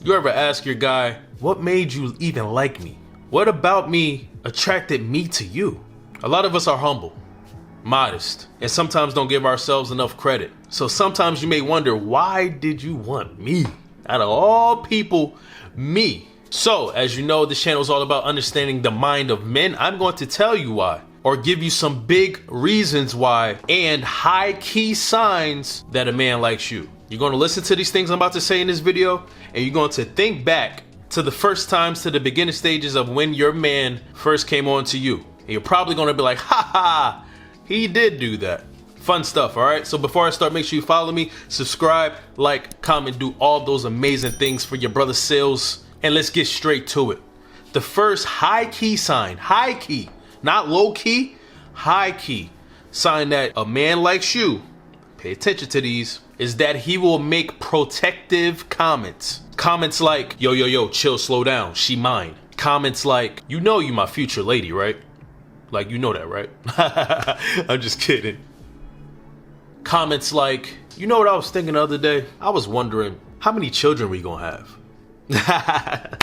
You ever ask your guy, what made you even like me? What about me attracted me to you? A lot of us are humble, modest, and sometimes don't give ourselves enough credit. So sometimes you may wonder, why did you want me? Out of all people, me. So as you know, this channel is all about understanding the mind of men. I'm going to tell you why, or give you some big reasons why, and high key signs that a man likes you. You're going to listen to these things I'm about to say in this video, and you're going to think back to the first times, to the beginning stages of when your man first came on to you. And you're probably going to be like, ha ha, he did do that. Fun stuff, all right? So before I start, make sure you follow me, subscribe, like, comment, do all those amazing things for your brother Sealz, and let's get straight to it. The first high key sign, high key, not low key, high key sign that a man likes you, pay attention to these, is that he will make protective comments. Comments like, yo, yo, yo, chill, slow down, she mine. Comments like, you know you my future lady, right? Like, you know that, right? I'm just kidding. Comments like, you know what I was thinking the other day? I was wondering, how many children we gonna have?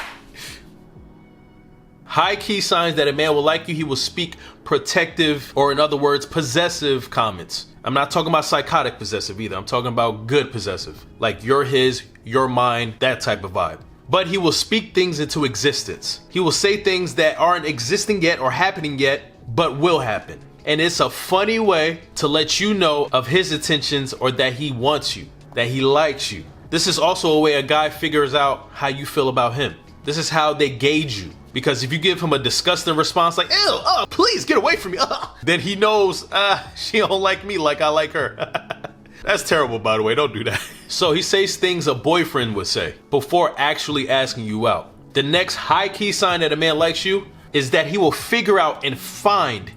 High key signs that a man will like you, he will speak protective, or in other words, possessive comments. I'm not talking about psychotic possessive either. I'm talking about good possessive. Like you're his, you're mine, that type of vibe. But he will speak things into existence. He will say things that aren't existing yet or happening yet, but will happen. And it's a funny way to let you know of his intentions, or that he wants you, that he likes you. This is also a way a guy figures out how you feel about him. This is how they gauge you. Because if you give him a disgusting response like, ew, oh, please get away from me, then he knows, she don't like me like I like her. That's terrible, by the way, don't do that. So he says things a boyfriend would say before actually asking you out. The next high key sign that a man likes you is that he will figure out and find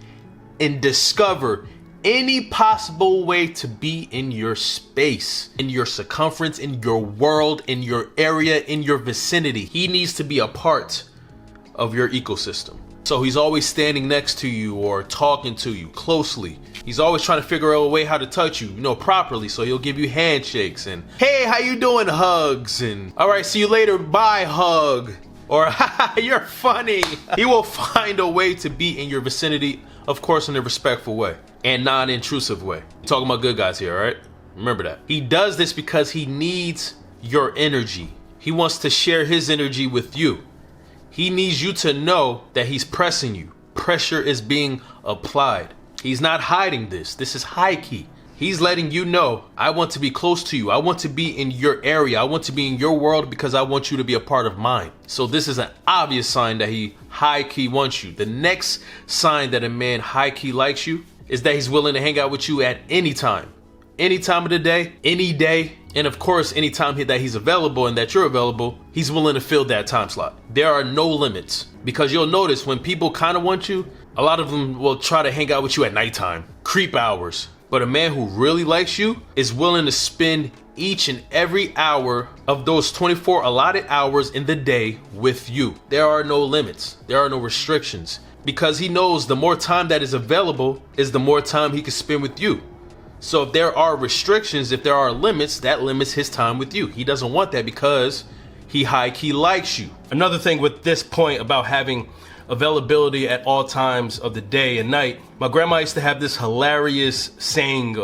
and discover any possible way to be in your space, in your circumference, in your world, in your area, in your vicinity. He needs to be a part of your ecosystem. So he's always standing next to you or talking to you closely. He's always trying to figure out a way how to touch you, properly. So he'll give you handshakes and, hey, how you doing, hugs, and all right, see you later, bye, hug, or haha, you're funny. He will find a way to be in your vicinity, of course, in a respectful way and non-intrusive way. I'm talking about good guys here, all right? Remember that. He does this because he needs your energy. He wants to share his energy with you. He needs you to know that he's pressing you. Pressure is being applied. He's not hiding this. This is high key. He's letting you know, I want to be close to you. I want to be in your area. I want to be in your world because I want you to be a part of mine. So this is an obvious sign that he high key wants you. The next sign that a man high key likes you is that he's willing to hang out with you at any time. Any time of the day, any day, and of course, any time that he's available and that you're available, he's willing to fill that time slot. There are no limits, because you'll notice when people kind of want you, a lot of them will try to hang out with you at nighttime, creep hours. But a man who really likes you is willing to spend each and every hour of those 24 allotted hours in the day with you. There are no limits. There are no restrictions, because he knows the more time that is available is the more time he can spend with you. So if there are restrictions, if there are limits, that limits his time with you. He doesn't want that because he high key likes you. Another thing with this point about having availability at all times of the day and night, my grandma used to have this hilarious saying,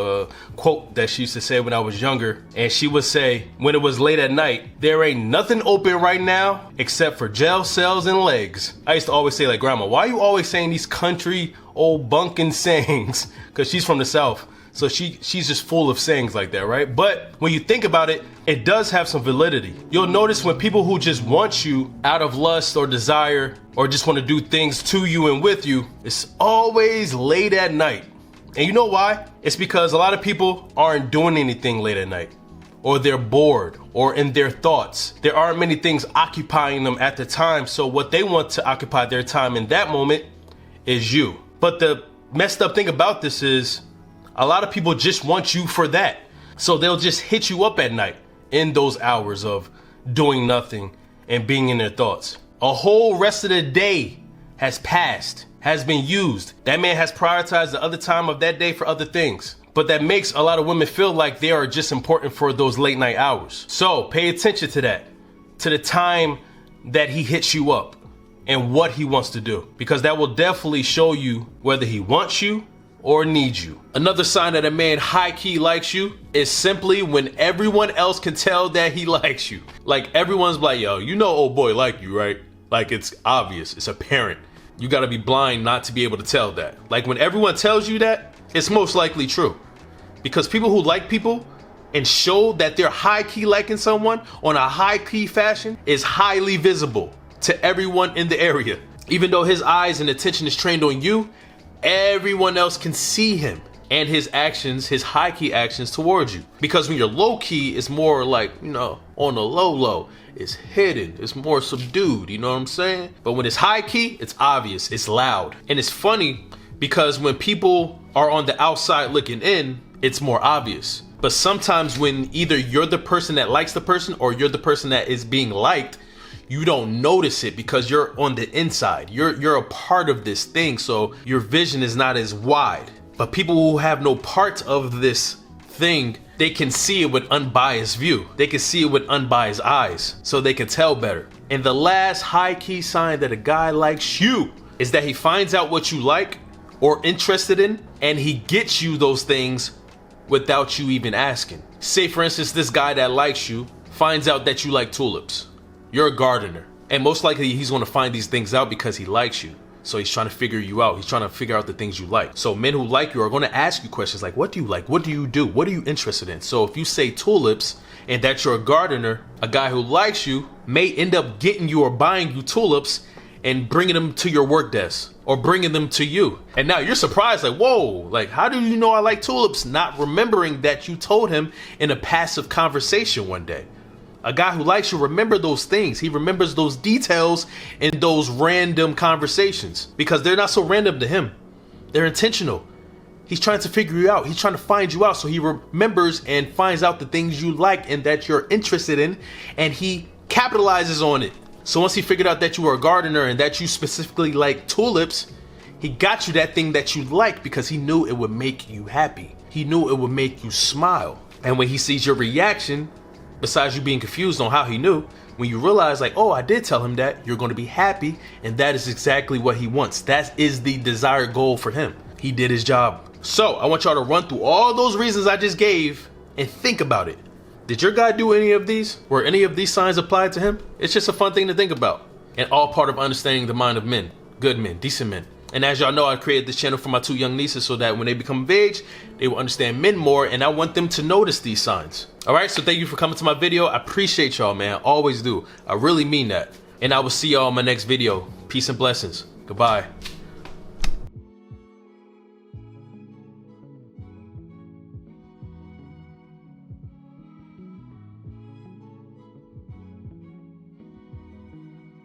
quote that she used to say when I was younger. And she would say, when it was late at night, there ain't nothing open right now except for jail cells and legs. I used to always say, like, Grandma, why are you always saying these country old bunkin' sayings? Because she's from the South. So she's just full of sayings like that, right? But when you think about it, it does have some validity. You'll notice when people who just want you out of lust or desire, or just want to do things to you and with you, it's always late at night. And you know why? It's because a lot of people aren't doing anything late at night, or they're bored, or in their thoughts. There aren't many things occupying them at the time. So what they want to occupy their time in that moment is you. But the messed up thing about this is, a lot of people just want you for that. So they'll just hit you up at night in those hours of doing nothing and being in their thoughts. A whole rest of the day has passed, has been used. That man has prioritized the other time of that day for other things. But that makes a lot of women feel like they are just important for those late night hours. So pay attention to that. to the time that he hits you up and what he wants to do, because that will definitely show you whether he wants you or needs you. Another sign that a man high-key likes you is simply when everyone else can tell that he likes you. Like everyone's like, yo, you know old boy like you, right? Like it's obvious, it's apparent. You gotta be blind not to be able to tell that. Like when everyone tells you that, it's most likely true. Because people who like people and show that they're high-key liking someone on a high-key fashion is highly visible to everyone in the area. Even though his eyes and attention is trained on you, everyone else can see him and his actions, his high-key actions towards you. Because when you're low-key, it's more like, you know, on the low, it's hidden, it's more subdued, you know what I'm saying? But when it's high-key, it's obvious, it's loud. And it's funny because when people are on the outside looking in, it's more obvious. But sometimes when either you're the person that likes the person or you're the person that is being liked, you don't notice it because you're on the inside. You're a part of this thing, so your vision is not as wide. But people who have no part of this thing, they can see it with unbiased view. They can see it with unbiased eyes, so they can tell better. And the last high-key sign that a guy likes you is that he finds out what you like or interested in, and he gets you those things without you even asking. Say for instance, this guy that likes you finds out that you like tulips. You're a gardener, and most likely he's going to find these things out because he likes you. So he's trying to figure you out. He's trying to figure out the things you like. So men who like you are going to ask you questions like, what do you like? What do you do? What are you interested in? So if you say tulips and that you're a gardener, a guy who likes you may end up getting you or buying you tulips and bringing them to your work desk or bringing them to you. And now you're surprised, like, whoa, like, how do you know I like tulips? Not remembering that you told him in a passive conversation one day. A guy who likes you remember those things. He remembers those details in those random conversations because they're not so random to him. They're intentional. He's trying to figure you out. He's trying to find you out. So he remembers and finds out the things you like and that you're interested in, and he capitalizes on it. So once he figured out that you were a gardener and that you specifically like tulips, he got you that thing that you like because he knew it would make you happy. He knew it would make you smile. And when he sees your reaction, besides you being confused on how he knew, when you realize like, oh, I did tell him that, you're going to be happy, and that is exactly what he wants. That is the desired goal for him. He did his job. So I want y'all to run through all those reasons I just gave and think about it. Did your guy do any of these? Were any of these signs applied to him? It's just a fun thing to think about, and all part of understanding the mind of men, good men, decent men. And as y'all know, I created this channel for my 2 young nieces so that when they become of age, they will understand men more, and I want them to notice these signs. All right, so thank you for coming to my video. I appreciate y'all, man. I always do. I really mean that. And I will see y'all in my next video. Peace and blessings. Goodbye.